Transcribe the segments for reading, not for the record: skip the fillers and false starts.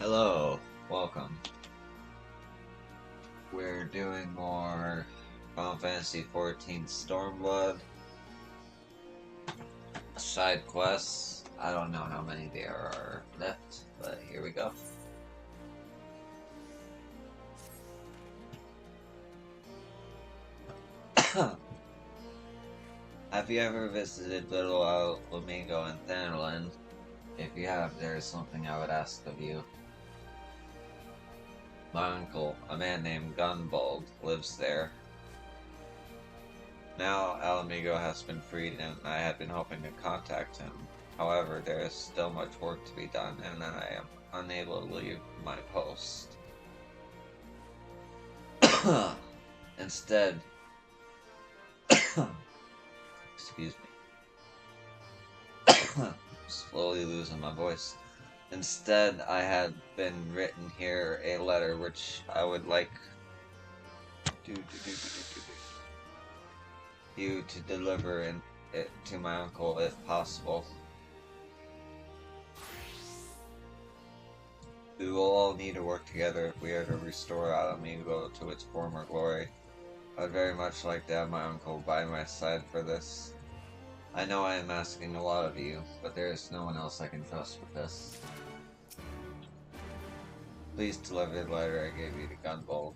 Hello, welcome. We're doing more Final Fantasy XIV Stormblood side quests. I don't know how many there are left, but here we go. Have you ever visited Little Flamingo in Thanalan? If you have, there is something I would ask of you. My uncle, a man named Gunbald, lives there. Now Alamigo has been freed and I had been hoping to contact him. However, there is still much work to be done and I am unable to leave my post. Instead, excuse me, slowly losing my voice. Instead, I had been written here a letter which I would like you to deliver it to my uncle if possible. We will all need to work together if we are to restore Alamigo to its former glory. I'd very much like to have my uncle by my side for this. I know I am asking a lot of you, but there is no one else I can trust with this. Please deliver the letter I gave you to Gunbold.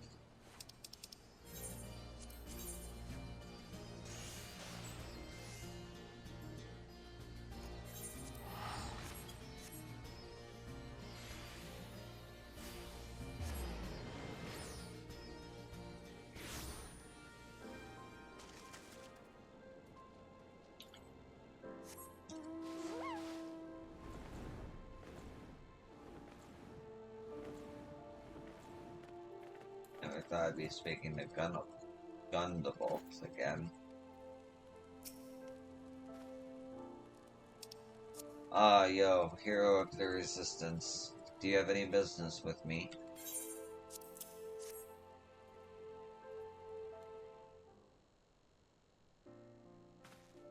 Never thought I'd be speaking to Gunbolt again. Ah, yo, hero of the resistance. Do you have any business with me?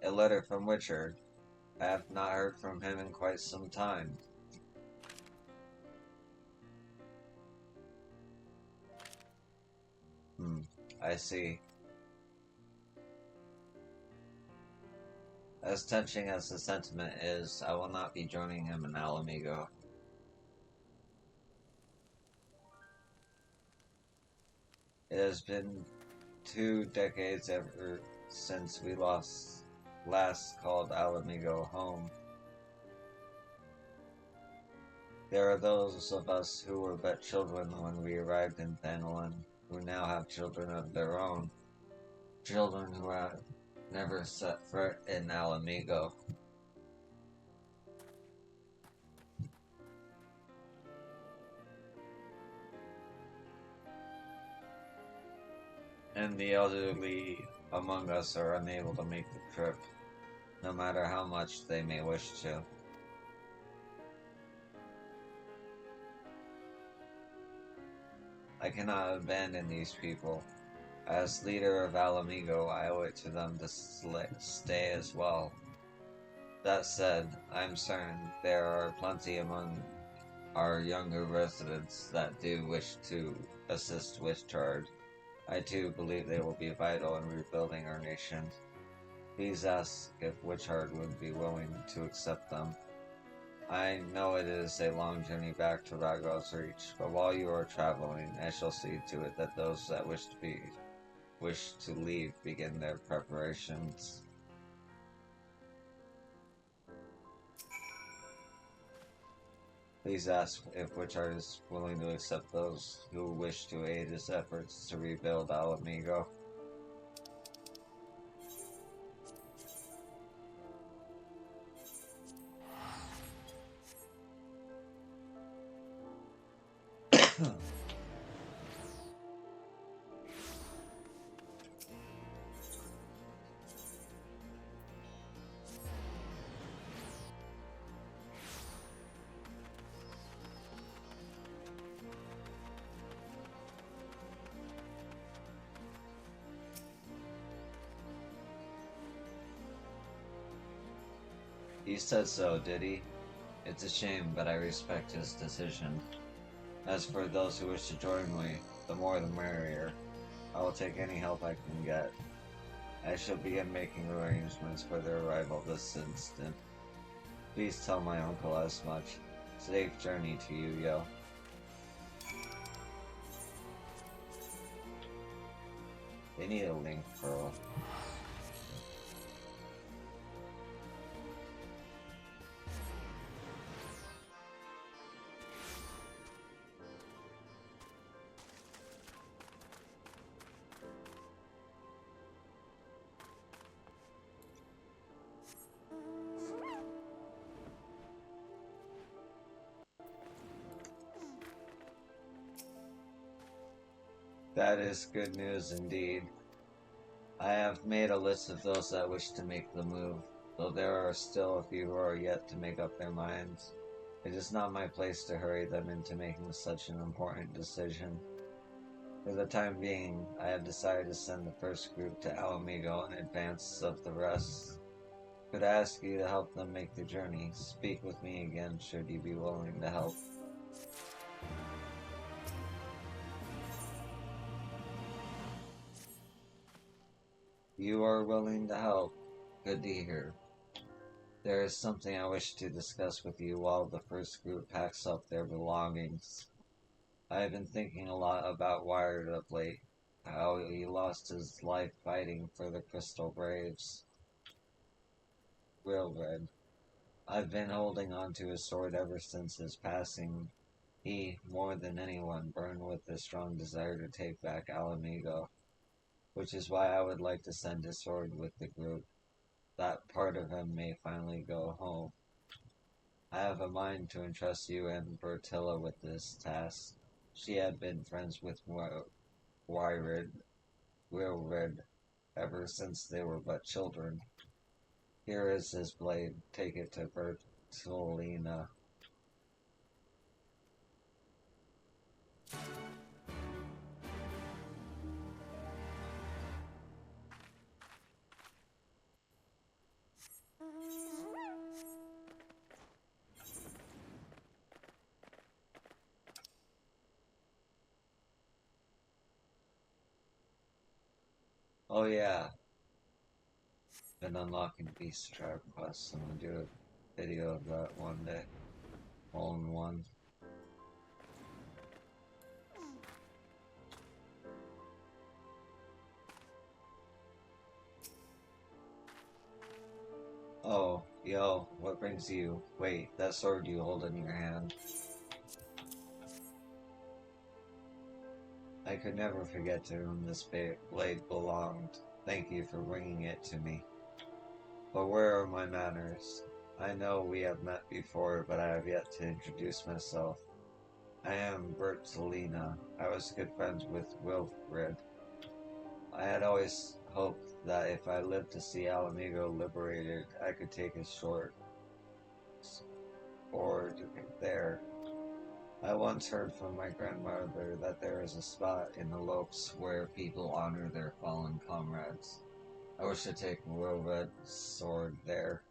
A letter from Richard. I have not heard from him in quite some time. I see. As touching as the sentiment is, I will not be joining him in Alamigo. It has been 2 decades ever since we last called Alamigo home. There are those of us who were but children when we arrived in Thanalan, who now have children of their own. Children who have never set foot in Alamigo. And the elderly among us are unable to make the trip, no matter how much they may wish to. I cannot abandon these people. As leader of Alamigo, I owe it to them to stay as well. That said, I am certain there are plenty among our younger residents that do wish to assist Wishchard. I too believe they will be vital in rebuilding our nation. Please ask if Wishchard would be willing to accept them. I know it is a long journey back to Ragos Reach, but while you are traveling, I shall see to it that those that wish to leave begin their preparations. Please ask if Wishart is willing to accept those who wish to aid his efforts to rebuild Alamigo. He said so, did he? It's a shame, but I respect his decision. As for those who wish to join me, the more the merrier. I will take any help I can get. I shall begin making arrangements for their arrival this instant. Please tell my uncle as much. Safe journey to you, yo. They need a link pearl. That is good news indeed. I have made a list of those that wish to make the move, though there are still a few who are yet to make up their minds. It is not my place to hurry them into making such an important decision. For the time being, I have decided to send the first group to Alamigo in advance of the rest. Could I ask you to help them make the journey? Speak with me again should you be willing to help. You are willing to help. Good to hear. There is something I wish to discuss with you while the first group packs up their belongings. I have been thinking a lot about Wired of late, how he lost his life fighting for the Crystal Braves. Real red. I've been holding on to his sword ever since his passing. He, more than anyone, burned with a strong desire to take back Alamigo, which is why I would like to send his sword with the group. That part of him may finally go home. I have a mind to entrust you and Bertilla with this task. She had been friends with Wyred, Wilred, ever since they were but children. Here is his blade. Take it to Bertolina. Oh yeah, been unlocking Beast Trap quests. I'm gonna do a video of that one day. All in one. Oh, yo, what brings you? Wait, that sword you hold in your hand. I could never forget to whom this blade belonged. Thank you for bringing it to me. But where are my manners? I know we have met before, but I have yet to introduce myself. I am Bertolina. I was good friends with Wilfred. I had always hoped that if I lived to see Alamigo liberated, I could take his sword there. I once heard from my grandmother that there is a spot in the Lopes where people honor their fallen comrades. I wish to take Wilred's sword there.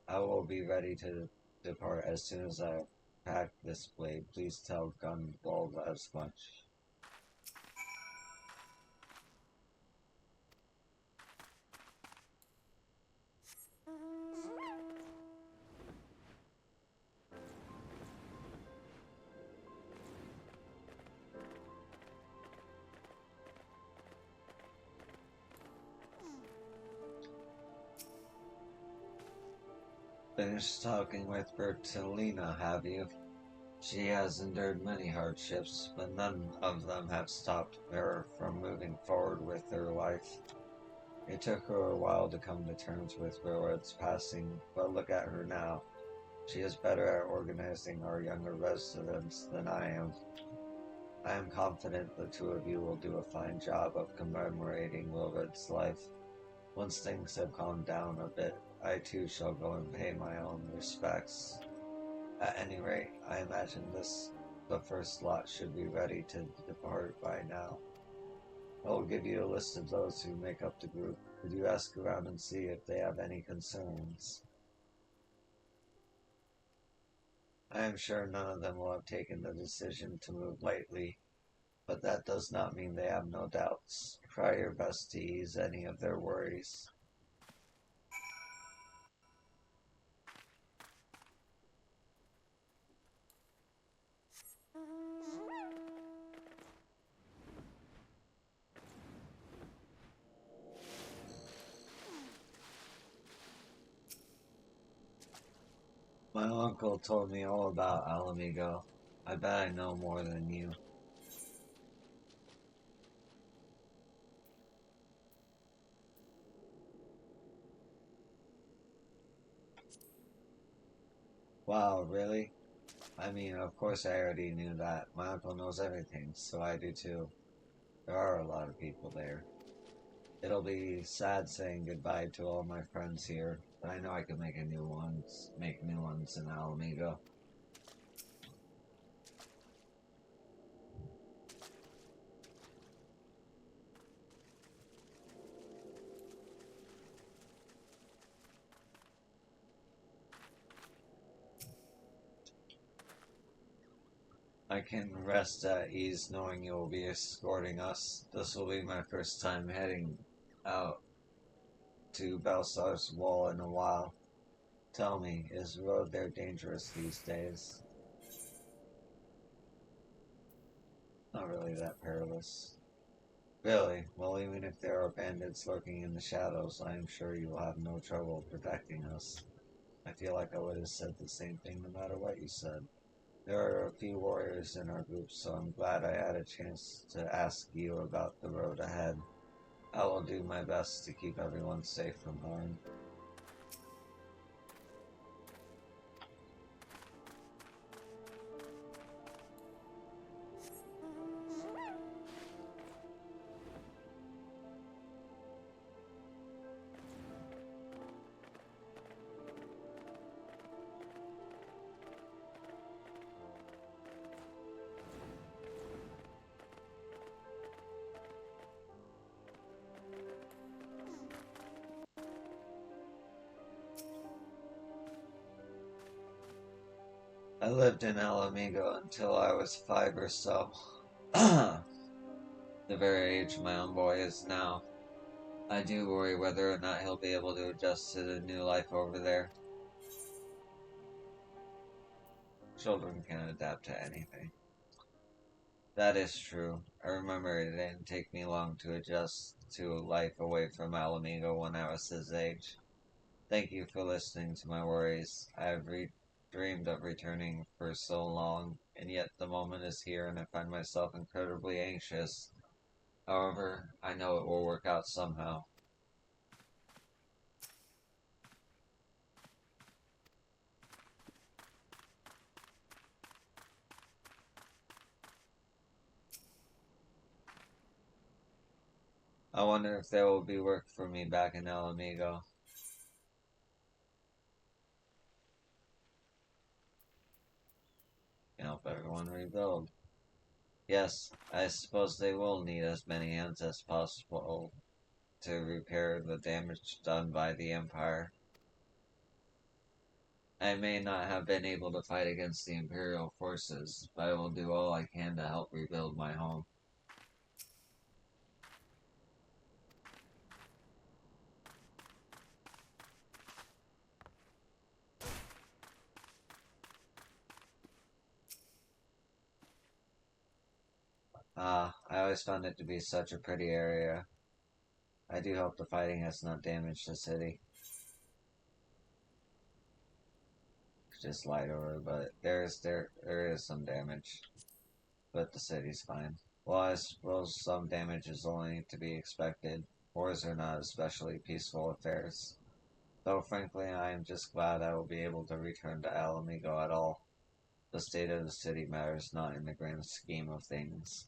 I will be ready to depart as soon as I pack this blade. Please tell Gunvold as much. Finished talking with Bertolina, have you? She has endured many hardships, but none of them have stopped her from moving forward with her life. It took her a while to come to terms with Wilred's passing, but look at her now. She is better at organizing our younger residents than I am. I am confident the two of you will do a fine job of commemorating Wilred's life. Once things have calmed down a bit, I too shall go and pay my own respects. At any rate, I imagine the first lot should be ready to depart by now. I will give you a list of those who make up the group. Could you ask around and see if they have any concerns? I am sure none of them will have taken the decision to move lightly, but that does not mean they have no doubts. Try your best to ease any of their worries. My uncle told me all about Alamigo. I bet I know more than you. Wow, really? I mean, of course I already knew that. My uncle knows everything, so I do too. There are a lot of people there. It'll be sad saying goodbye to all my friends here, but I know I can make new ones in Alamigo. I can rest at ease knowing you will be escorting us. This will be my first time heading out to Belsar's Wall in a while. Tell me, is the road there dangerous these days? Not really that perilous. Really? Well, even if there are bandits lurking in the shadows, I am sure you will have no trouble protecting us. I feel like I would have said the same thing no matter what you said. There are a few warriors in our group, so I'm glad I had a chance to ask you about the road ahead. I will do my best to keep everyone safe from harm. I lived in Alamigo until I was 5 or so. The very age my own boy is now. I do worry whether or not he'll be able to adjust to the new life over there. Children can adapt to anything. That is true. I remember it didn't take me long to adjust to life away from Alamigo when I was his age. Thank you for listening to my worries. I have dreamed of returning for so long, and yet the moment is here and I find myself incredibly anxious. However, I know it will work out somehow. I wonder if there will be work for me back in Alamigo. Can help everyone rebuild. Yes, I suppose they will need as many hands as possible to repair the damage done by the Empire. I may not have been able to fight against the Imperial forces, but I will do all I can to help rebuild my home. I always found it to be such a pretty area. I do hope the fighting has not damaged the city. Just light over, but there is some damage. But the city's fine. Well, I suppose some damage is only to be expected. Wars are not especially peaceful affairs. Though frankly, I am just glad I will be able to return to Alamigo at all. The state of the city matters not in the grand scheme of things.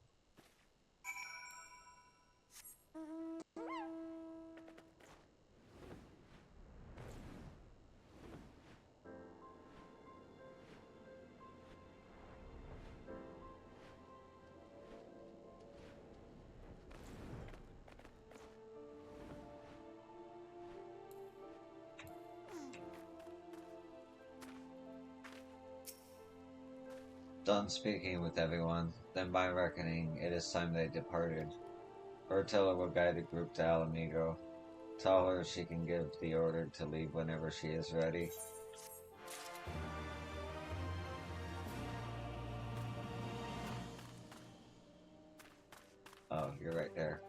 Done speaking with everyone, then by reckoning, it is time they departed. Bertilla will guide the group to Alamigo. Tell her she can give the order to leave whenever she is ready. Oh, you're right there.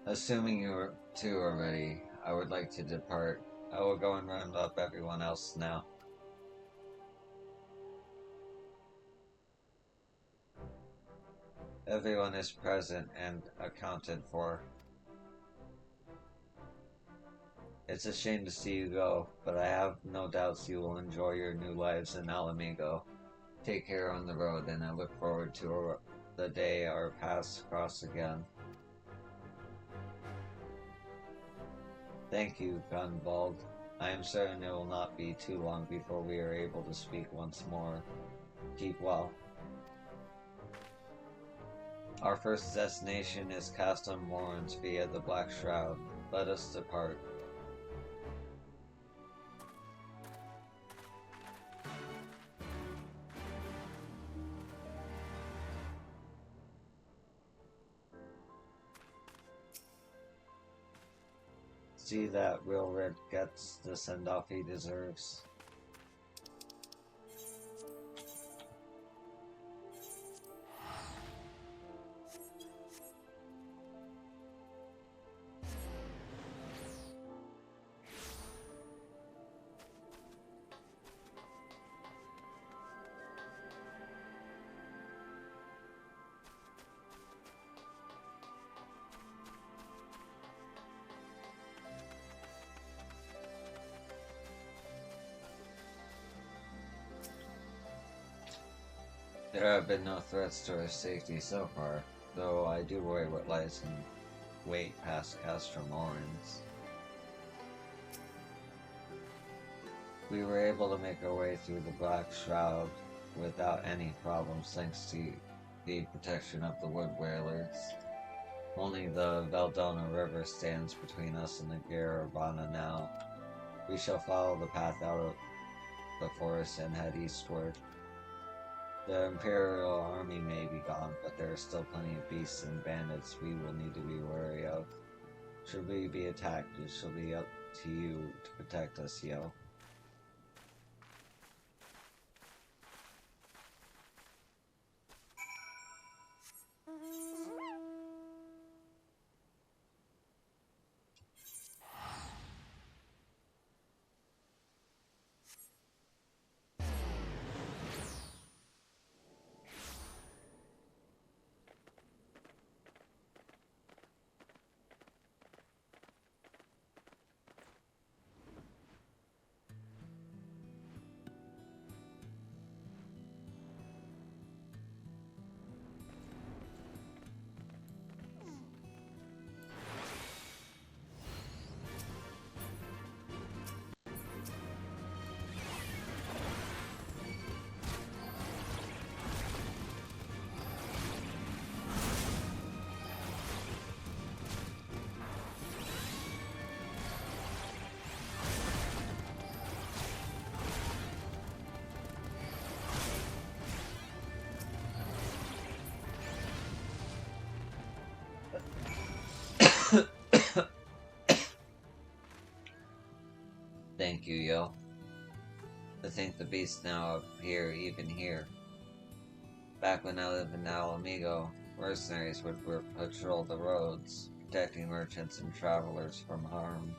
Assuming you two are ready, I would like to depart. I will go and round up everyone else now. Everyone is present and accounted for. It's a shame to see you go, but I have no doubts you will enjoy your new lives in Alamigo. Take care on the road, and I look forward to the day our paths cross again. Thank you, Gunvald. I am certain it will not be too long before we are able to speak once more. Keep well. Our first destination is Castle Morns via the Black Shroud. Let us depart. See that Wilred gets the send-off he deserves. There have been no threats to our safety so far, though I do worry what lies in wait past Castromorans. We were able to make our way through the Black Shroud without any problems thanks to the protection of the Wood Whalers. Only the Valdona River stands between us and the Garabana now. We shall follow the path out of the forest and head eastward. The Imperial Army may be gone, but there are still plenty of beasts and bandits we will need to be wary of. Should we be attacked, it shall be up to you to protect us, yo. Thank you, yo. To think the beasts now appear even here. Back when I lived in Alamigo, mercenaries would patrol the roads, protecting merchants and travelers from harm.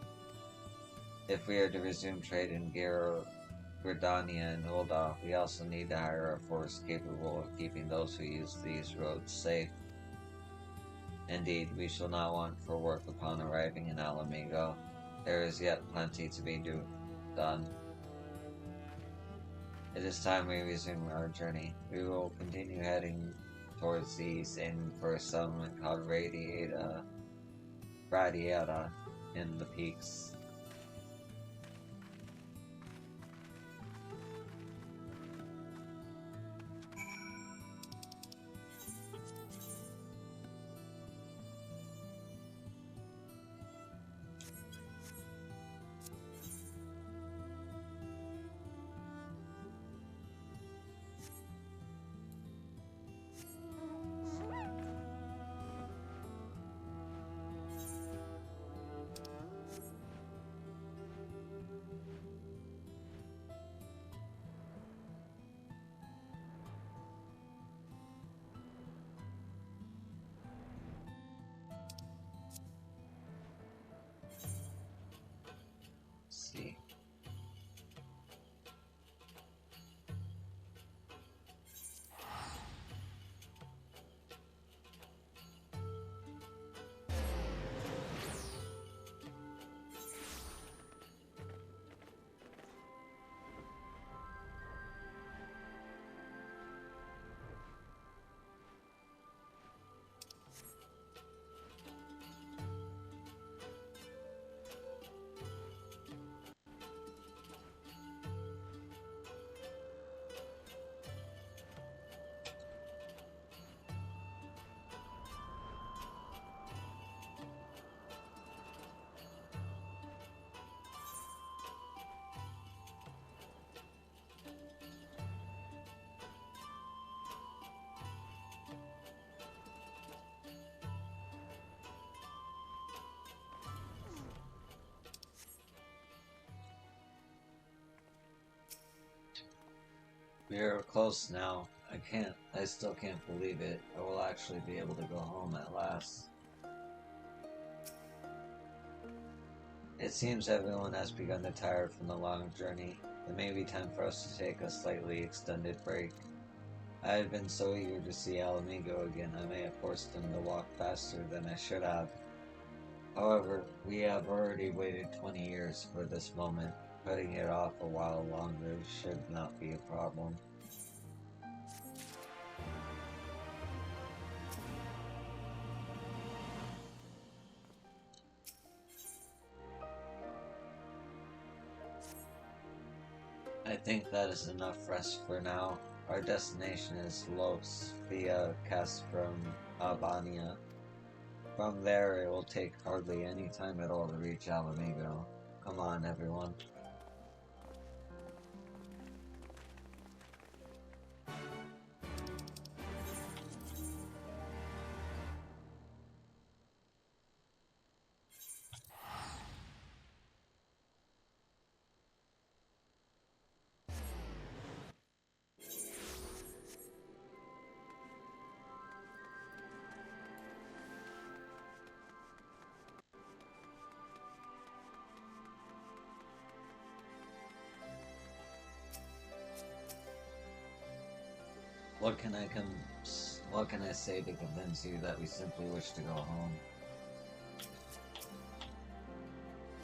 If we are to resume trade in Gridania and Ulda, we also need to hire a force capable of keeping those who use these roads safe. Indeed, we shall not want for work upon arriving in Alamigo. There is yet plenty to be done. It is time we resume our journey. We will continue heading towards the east, aiming for a settlement called Radiata in the peaks. We're close now. I still can't believe it. I will actually be able to go home at last. It seems everyone has begun to tire from the long journey. It may be time for us to take a slightly extended break. I had been so eager to see Alamigo again, I may have forced him to walk faster than I should have. However, we have already waited 20 years for this moment. Putting it off a while longer should not be a problem. I think that is enough rest for now. Our destination is Los via Castrum Albania. From there, it will take hardly any time at all to reach Alamigo. Come on, everyone. What can I what can I say to convince you that we simply wish to go home?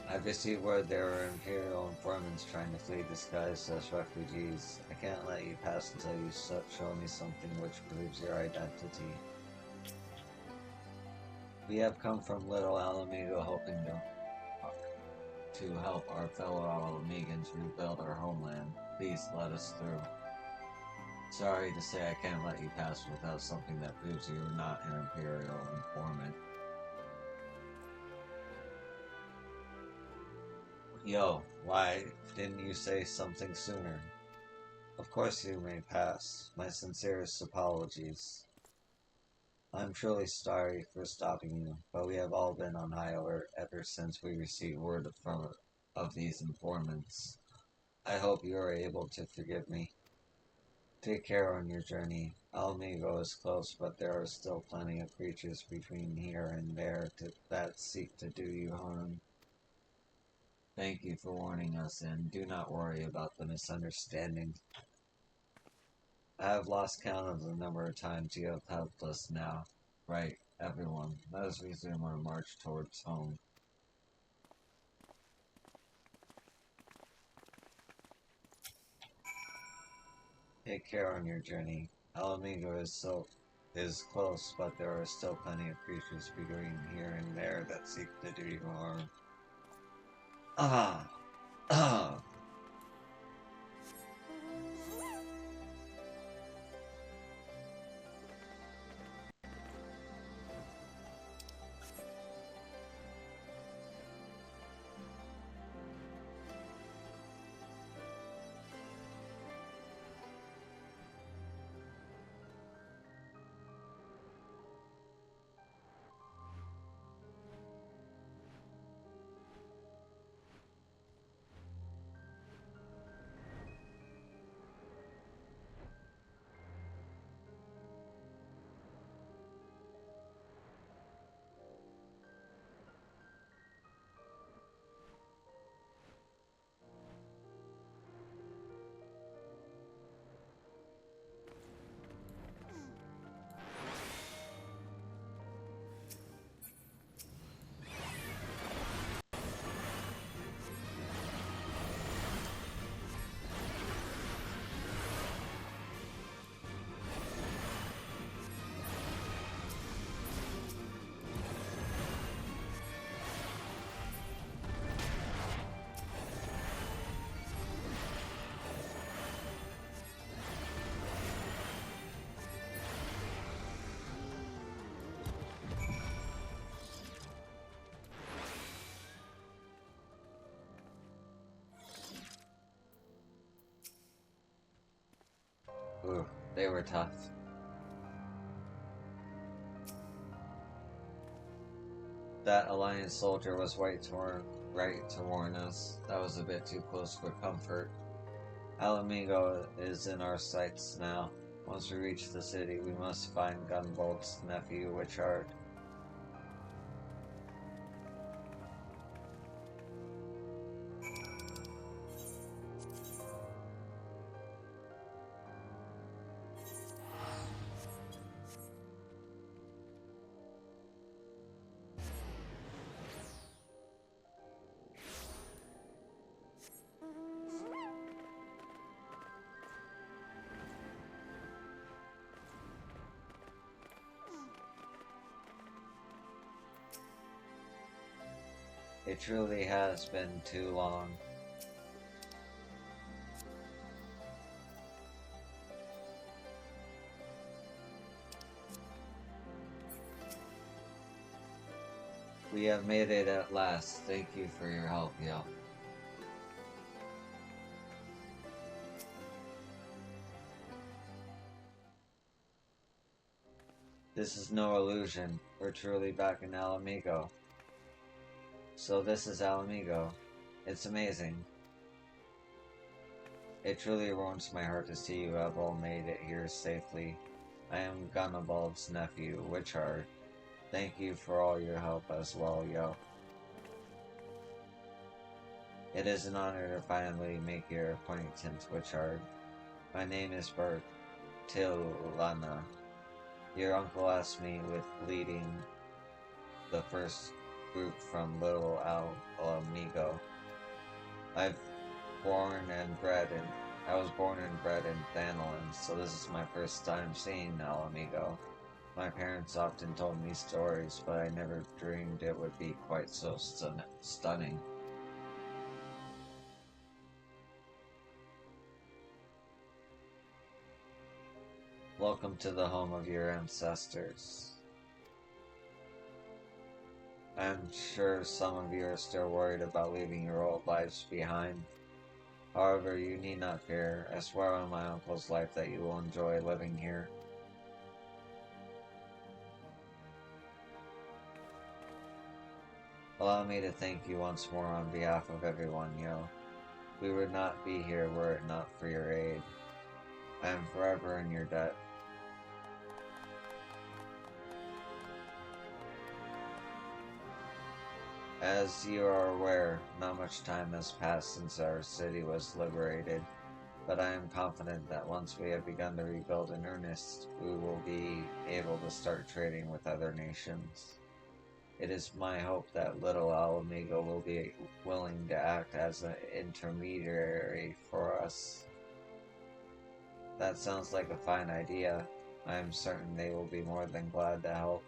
I've received word there are Imperial informants trying to flee disguised as refugees. I can't let you pass until you show me something which proves your identity. We have come from Little Alamigo hoping to help our fellow Alamegans rebuild our homeland. Please let us through. Sorry to say I can't let you pass without something that proves you're not an Imperial informant. Yo, why didn't you say something sooner? Of course you may pass. My sincerest apologies. I'm truly sorry for stopping you, but we have all been on high alert ever since we received word of these informants. I hope you are able to forgive me. Take care on your journey. Alamigo is close, but there are still plenty of creatures between here and there that seek to do you harm. Thank you for warning us, and do not worry about the misunderstanding. I have lost count of the number of times you have helped us now. Right, everyone, let us resume our march towards home. Take care on your journey. Alamigo is close, but there are still plenty of creatures between here and there that seek to do you harm. Ah! Ah! Ooh, they were tough. That Alliance soldier was right to warn us. That was a bit too close for comfort. Alamigo is in our sights now. Once we reach the city, we must find Gunbolt's nephew, Witchard. It truly has been too long. We have made it at last. Thank you for your help, Yo. This is no illusion. We're truly back in Alamigo. So this is Alamigo. It's amazing. It truly warms my heart to see you have all made it here safely. I am Gunnabald's nephew, Witchard. Thank you for all your help as well, Yo. It is an honor to finally make your acquaintance, Witchard. My name is Bertilana. Your uncle asked me with leading the first group from Little Alamigo. I was born and bred in Thanolin, so this is my first time seeing Alamigo. My parents often told me stories, but I never dreamed it would be quite so stunning. Welcome to the home of your ancestors. I'm sure some of you are still worried about leaving your old lives behind. However, you need not fear. I swear on my uncle's life that you will enjoy living here. Allow me to thank you once more on behalf of everyone, Yo. We would not be here were it not for your aid. I am forever in your debt. As you are aware, not much time has passed since our city was liberated, but I am confident that once we have begun to rebuild in earnest, we will be able to start trading with other nations. It is my hope that Little Alamigo will be willing to act as an intermediary for us. That sounds like a fine idea. I am certain they will be more than glad to help.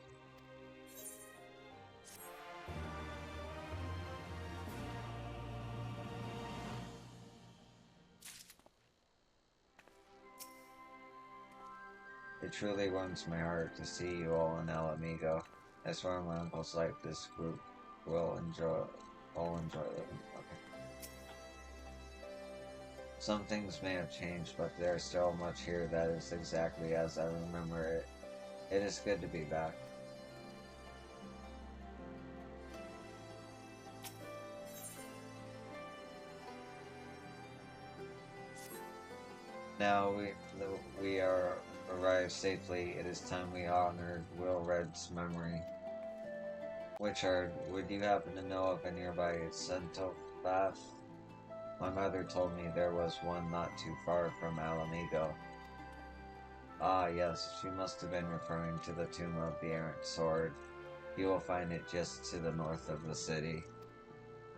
It truly warms my heart to see you all in Alamigo. I swear on my uncle's life this group will enjoy living. Okay. Some things may have changed, but there's still much here that is exactly as I remember it. It is good to be back. Now we are arrived safely. It is time we honored Will Red's memory. Witchard, would you happen to know of a nearby Centopath? My mother told me there was one not too far from Alamigo. Ah, yes, she must have been referring to the Tomb of the Errant Sword. You will find it just to the north of the city.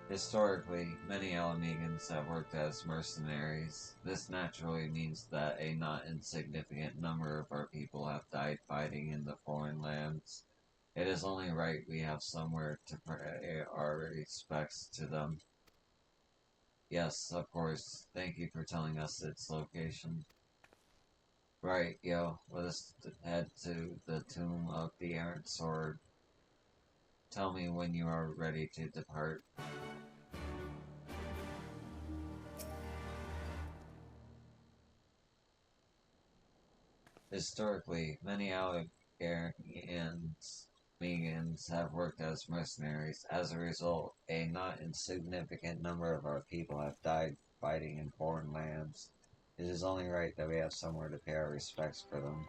Historically, many Alamegans have worked as mercenaries. This naturally means that a not insignificant number of our people have died fighting in the foreign lands. It is only right we have somewhere to pay our respects to them. Yes, of course. Thank you for telling us its location. Right, Yo. Let us head to the Tomb of the Errant Sword. Tell me when you are ready to depart. Historically, many Megans have worked as mercenaries. As a result, a not insignificant number of our people have died fighting in foreign lands. It is only right that we have somewhere to pay our respects for them.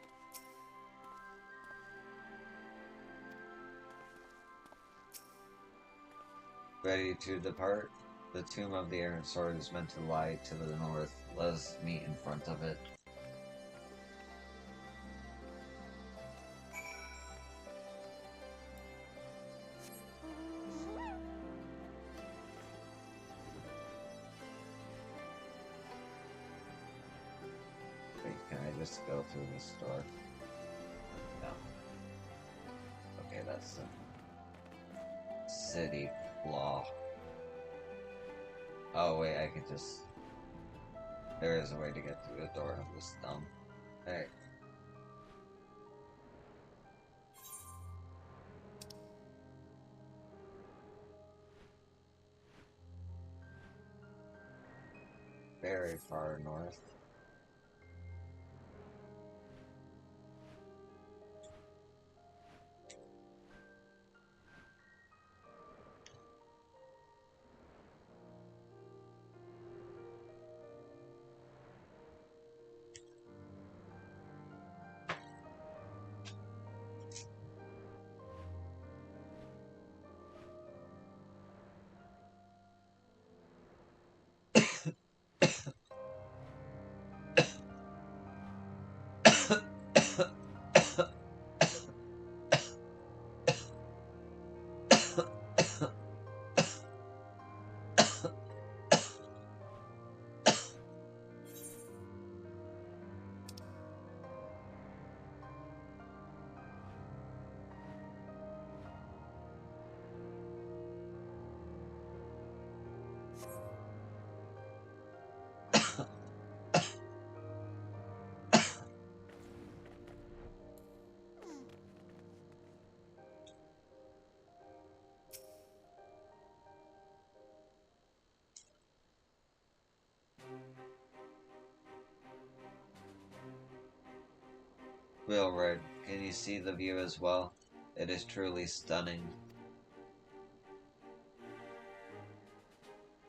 Ready to depart? The tomb of the errant sword is meant to lie to the north. Let us meet in front of it. Wait, can I just go through this door? No. Okay, that's the city flaw. Oh wait, I can just... There is a way to get through the door. I'm just dumb. Hey. Very far north. Wheelred, can you see the view as well? It is truly stunning.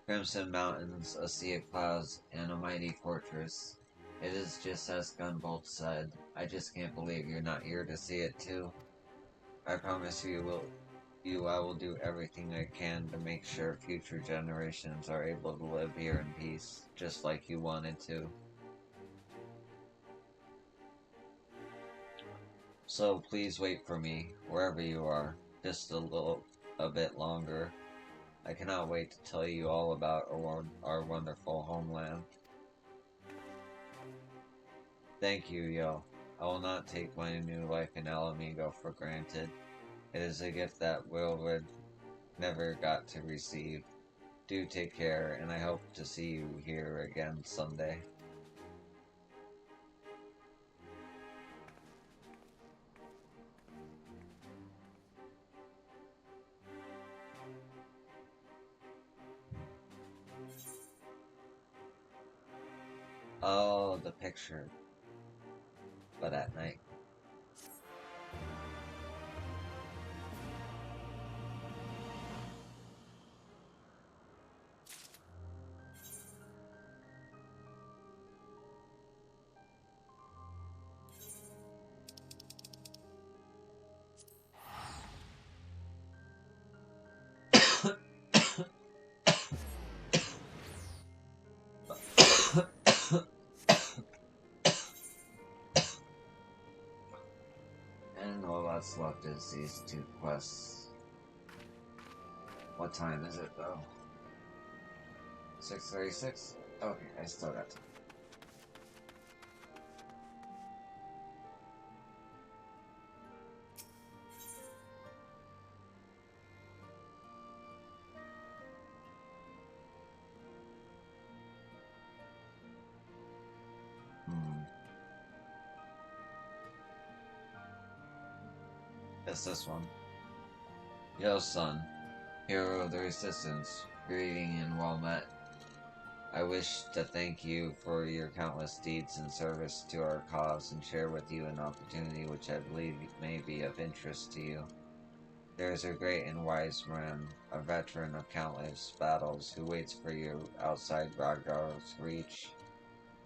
Crimson mountains, a sea of clouds, and a mighty fortress. It is just as Gunbolt said. I just can't believe you're not here to see it too. I promise I will do everything I can to make sure future generations are able to live here in peace, just like you wanted to. So please wait for me, wherever you are, just a bit longer. I cannot wait to tell you all about our wonderful homeland. Thank you, Yo. I will not take my new life in Alamigo for granted. It is a gift that Wilwood never got to receive. Do take care, and I hope to see you here again someday. Oh, the picture. But at night. And all that's left is these two quests. What time is it, though? 6:36? Okay, I still got time. It's this one. Yo, son. Hero of the Resistance. Greeting and well met. I wish to thank you for your countless deeds in service to our cause and share with you an opportunity which I believe may be of interest to you. There is a great and wise man, a veteran of countless battles, who waits for you outside Ragdar's reach.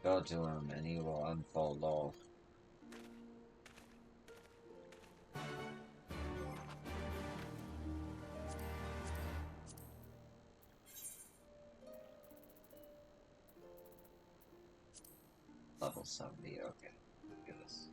Go to him, and he will unfold all. Level 70, okay. Do this.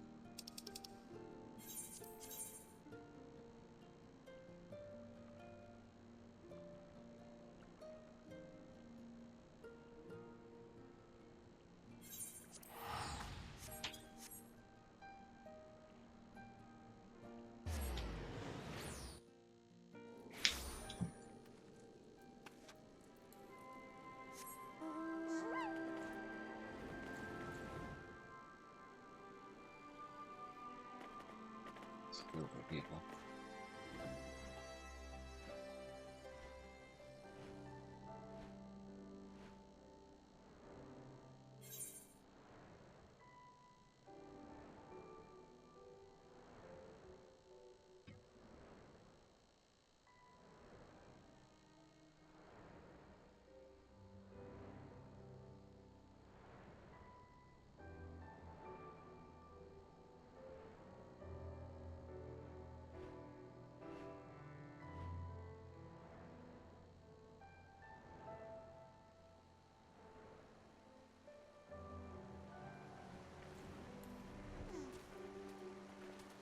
It's a group of people.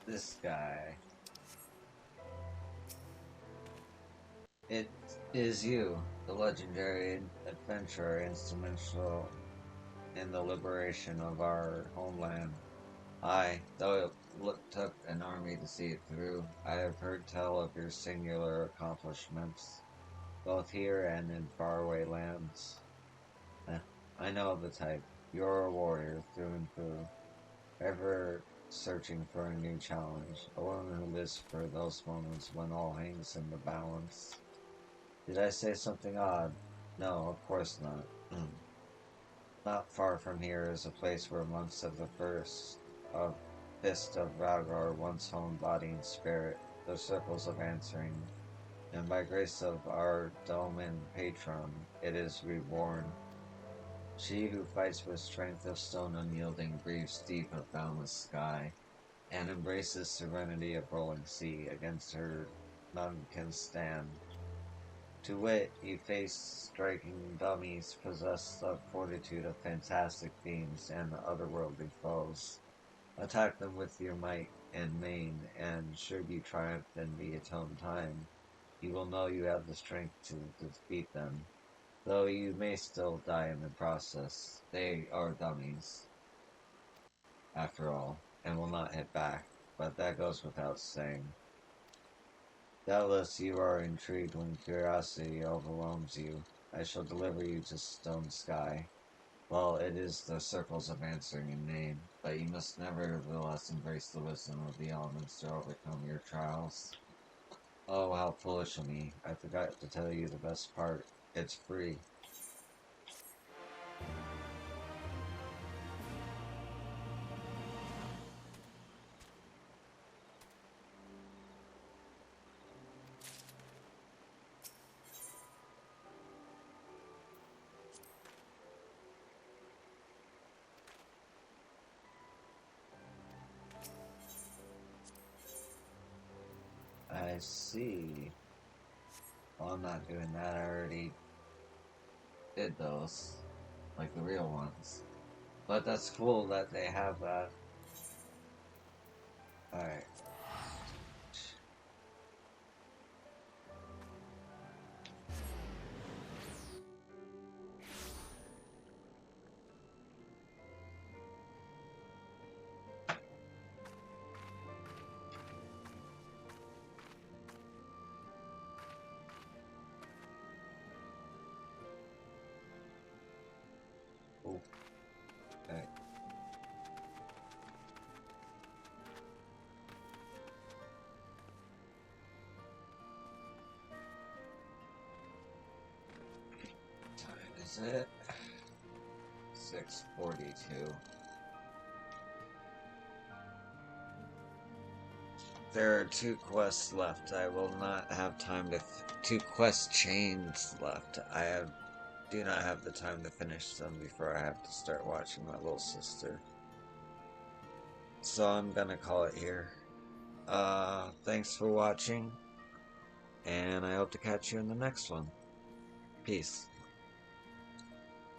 This guy. It is you, the legendary adventurer instrumental in the liberation of our homeland. Though it took an army to see it through, I have heard tell of your singular accomplishments, both here and in faraway lands. I know the type. You're a warrior through and through, ever searching for a new challenge, a woman who lives for those moments when all hangs in the balance. Did I say something odd? No, of course not. Not far from here is a place where monks of the first of Fist of Valgar once honed body and spirit, the circles of answering, and by grace of our Dolmen patron, it is reborn. She who fights with strength of stone unyielding breathes deep of boundless sky, and embraces serenity of rolling sea. Against her none can stand. To wit, you face striking dummies possessed of fortitude of fantastic beings and otherworldly foes. Attack them with your might and main, and should you triumph in the atoned time, you will know you have the strength to defeat them. Though you may still die in the process, they are dummies, after all, and will not hit back, but that goes without saying. Doubtless you are intrigued when curiosity overwhelms you. I shall deliver you to Stone Sky. Well, it is the circles of answering in name, but you must nevertheless embrace the wisdom of the elements to overcome your trials. Oh, how foolish of me. I forgot to tell you the best part. It's free. I see. Well, I'm not doing that. I already did those. Like the real ones. But that's cool that they have that. Alright. Oh. Okay. Time is it? 6:42. There are 2 quests left. I will not have time to... 2 quest chains left. I have do not have the time to finish them before I have to start watching my little sister. So I'm gonna call it here. Thanks for watching, and I hope to catch you in the next one. Peace.